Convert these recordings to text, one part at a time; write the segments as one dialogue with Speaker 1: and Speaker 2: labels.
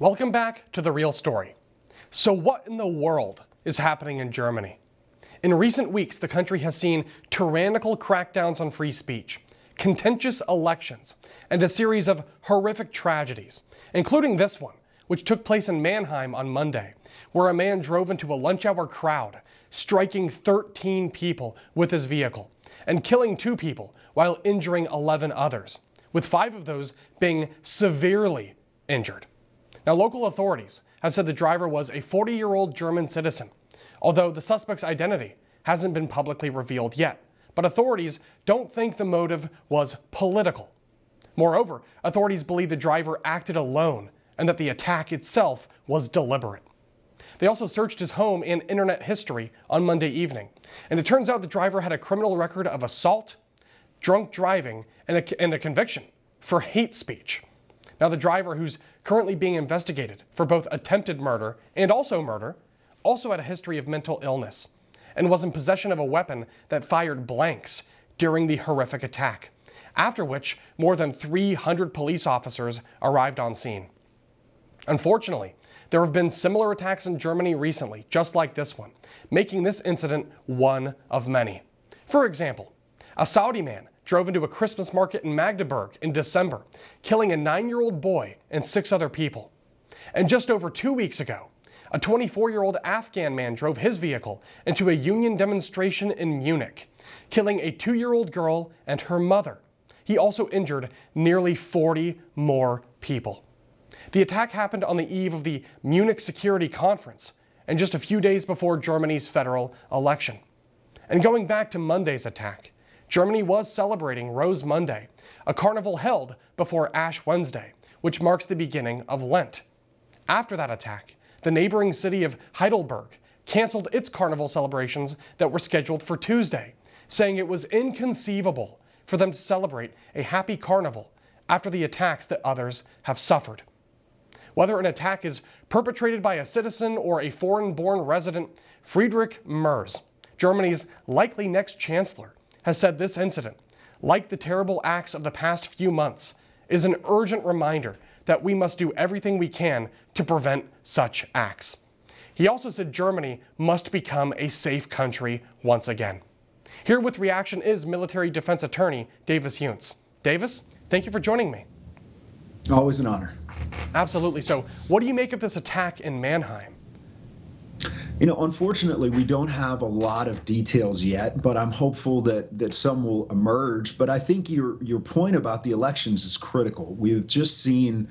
Speaker 1: Welcome back to The Real Story. So what in the world is happening in Germany? In recent weeks, the country has seen tyrannical crackdowns on free speech, contentious elections, and a series of horrific tragedies, including this one, which took place in Mannheim on Monday, where a man drove into a lunch hour crowd, striking 13 people with his vehicle and killing 2 people while injuring 11 others, with 5 of those being severely injured. Now, local authorities have said the driver was a 40-year-old German citizen, although the suspect's identity hasn't been publicly revealed yet. But authorities don't think the motive was political. Moreover, authorities believe the driver acted alone and that the attack itself was deliberate. They also searched his home and internet history on Monday evening, and it turns out the driver had a criminal record of assault, drunk driving, and a conviction for hate speech. Now, the driver, who's currently being investigated for both attempted murder and murder, also had a history of mental illness and was in possession of a weapon that fired blanks during the horrific attack, after which more than 300 police officers arrived on scene. Unfortunately, there have been similar attacks in Germany recently, just like this one, making this incident one of many. For example, a Saudi man drove into a Christmas market in Magdeburg in December, killing a 9-year-old boy and 6 other people. And just over 2 weeks ago, a 24-year-old Afghan man drove his vehicle into a union demonstration in Munich, killing a 2-year-old girl and her mother. He also injured nearly 40 more people. The attack happened on the eve of the Munich Security Conference and just a few days before Germany's federal election. And going back to Monday's attack, Germany was celebrating Rose Monday, a carnival held before Ash Wednesday, which marks the beginning of Lent. After that attack, the neighboring city of Heidelberg canceled its carnival celebrations that were scheduled for Tuesday, saying it was inconceivable for them to celebrate a happy carnival after the attacks that others have suffered. Whether an attack is perpetrated by a citizen or a foreign-born resident, Friedrich Merz, Germany's likely next chancellor, has said this incident, like the terrible acts of the past few months, is an urgent reminder that we must do everything we can to prevent such acts. He also said Germany must become a safe country once again. Here with reaction is military defense attorney Davis Younts. Davis, thank you for joining me.
Speaker 2: Always an honor.
Speaker 1: Absolutely. So what do you make of this attack in Mannheim?
Speaker 2: You know, unfortunately, we don't have a lot of details yet, but I'm hopeful that some will emerge. But I think your point about the elections is critical. We've just seen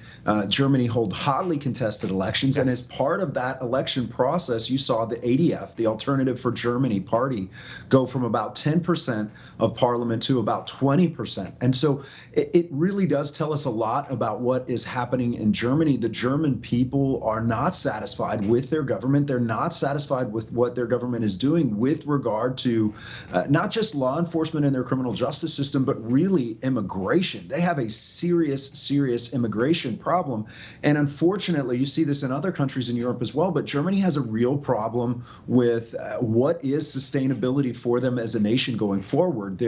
Speaker 2: Germany hold hotly contested elections. Yes. And as part of that election process, you saw the ADF, the Alternative for Germany party, go from about 10% of parliament to about 20%. And so it really does tell us a lot about what is happening in Germany. The German people are not satisfied with their government. They're not satisfied with what their government is doing with regard to not just law enforcement and their criminal justice system, but really immigration. They have a serious immigration problem. And unfortunately, you see this in other countries in Europe as well, but Germany has a real problem with what is sustainability for them as a nation going forward.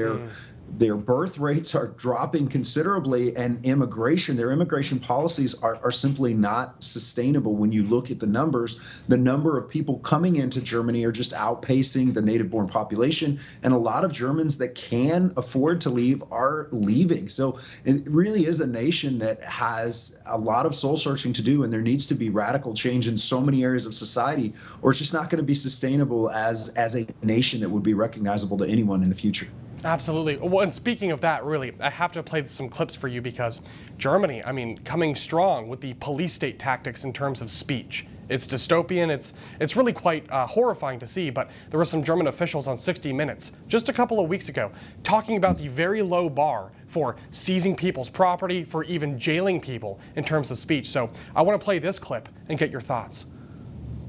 Speaker 2: Their birth rates are dropping considerably, and their immigration policies are simply not sustainable. When you look at the numbers, the number of people coming into Germany are just outpacing the native-born population, and a lot of Germans that can afford to leave are leaving. So it really is a nation that has a lot of soul-searching to do, and there needs to be radical change in so many areas of society, or it's just not going to be sustainable as a nation that would be recognizable to anyone in the future.
Speaker 1: Absolutely. Well, and speaking of that, really, I have to play some clips for you because Germany, coming strong with the police state tactics in terms of speech. It's dystopian. It's really quite horrifying to see, but there were some German officials on 60 Minutes just a couple of weeks ago talking about the very low bar for seizing people's property, for even jailing people in terms of speech. So I want to play this clip and get your thoughts.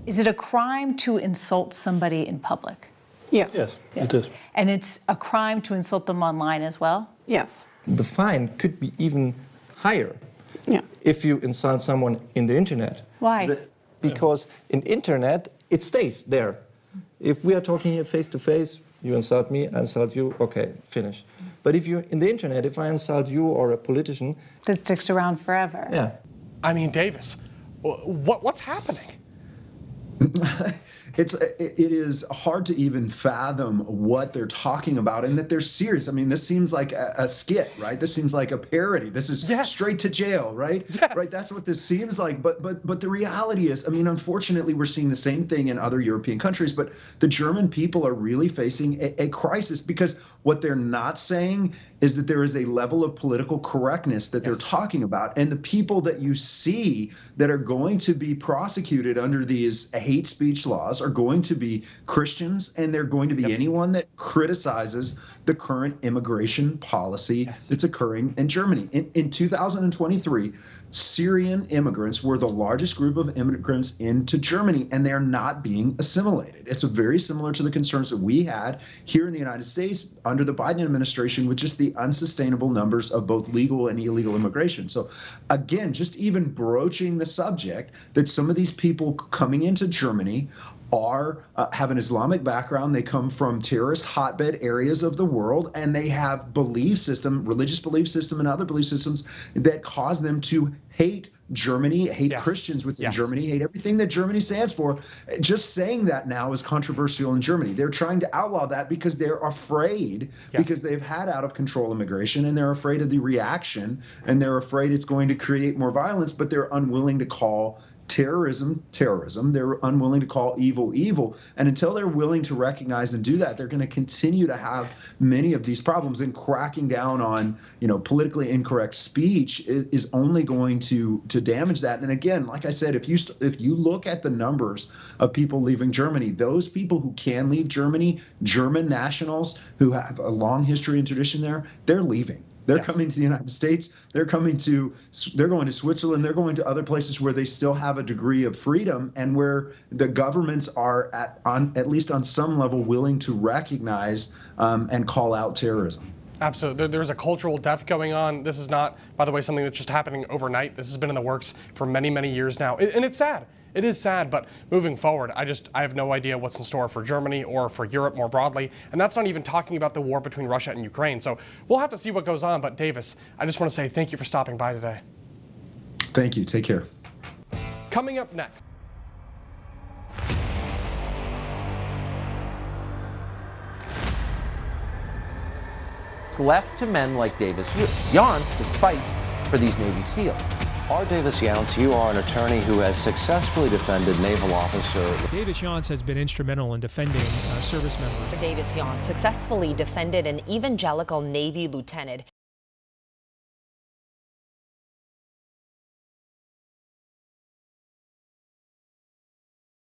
Speaker 3: Is it a crime to insult somebody in public?
Speaker 4: Yes.
Speaker 5: Yes, it is.
Speaker 3: And it's a crime to insult them online as well?
Speaker 4: Yes.
Speaker 5: The fine could be even higher if you insult someone in the internet.
Speaker 3: Why?
Speaker 5: Because in internet, it stays there. If we are talking here face to face, you insult me, I insult you, okay, finish. But if you in the internet, if I insult you or a politician,
Speaker 3: That sticks around forever.
Speaker 5: yeah.
Speaker 1: Davis, What's happening?
Speaker 2: It is hard to even fathom what they're talking about and that they're serious. I mean, this seems like a skit, right? This seems like a parody. This is straight to jail, right?
Speaker 1: Yes.
Speaker 2: Right. That's what this seems like. But the reality is, I mean, unfortunately, we're seeing the same thing in other European countries. But the German people are really facing a crisis, because what they're not saying is that there is a level of political correctness that they're talking about. And the people that you see that are going to be prosecuted under these hate speech laws are going to be Christians, and they're going to be anyone that criticizes the current immigration policy that's occurring in Germany. In 2023, Syrian immigrants were the largest group of immigrants into Germany, and they're not being assimilated. It's very similar to the concerns that we had here in the United States under the Biden administration with just the unsustainable numbers of both legal and illegal immigration. So again, just even broaching the subject that some of these people coming into Germany have an Islamic background. They come from terrorist hotbed areas of the world, and they have religious belief system and other belief systems that cause them to hate Germany, hate Christians within Germany, hate everything that Germany stands for. Just saying that now is controversial in Germany. They're trying to outlaw that because they're afraid, because they've had out of control immigration, and they're afraid of the reaction, and they're afraid it's going to create more violence, but they're unwilling to call terrorism. They're unwilling to call evil. And until they're willing to recognize and do that, they're going to continue to have many of these problems. And cracking down on, politically incorrect speech is only going to damage that. And again, like I said, if you look at the numbers of people leaving Germany, those people who can leave Germany, German nationals who have a long history and tradition there, they're leaving. They're coming to the United States. They're going to Switzerland. They're going to other places where they still have a degree of freedom, and where the governments are at least on some level willing to recognize and call out terrorism.
Speaker 1: Absolutely. There's a cultural death going on. This is not, by the way, something that's just happening overnight. This has been in the works for many, many years now. And it's sad. It is sad, but moving forward, I have no idea what's in store for Germany or for Europe more broadly. And that's not even talking about the war between Russia and Ukraine. So we'll have to see what goes on. But Davis, I just want to say thank you for stopping by today.
Speaker 2: Thank you. Take care.
Speaker 1: Coming up next.
Speaker 4: It's left to men like Davis Younts to fight for these Navy SEALs.
Speaker 6: Davis Younts, you are an attorney who has successfully defended naval officer.
Speaker 7: Davis Younts has been instrumental in defending service members.
Speaker 8: Davis Younts successfully defended an evangelical Navy lieutenant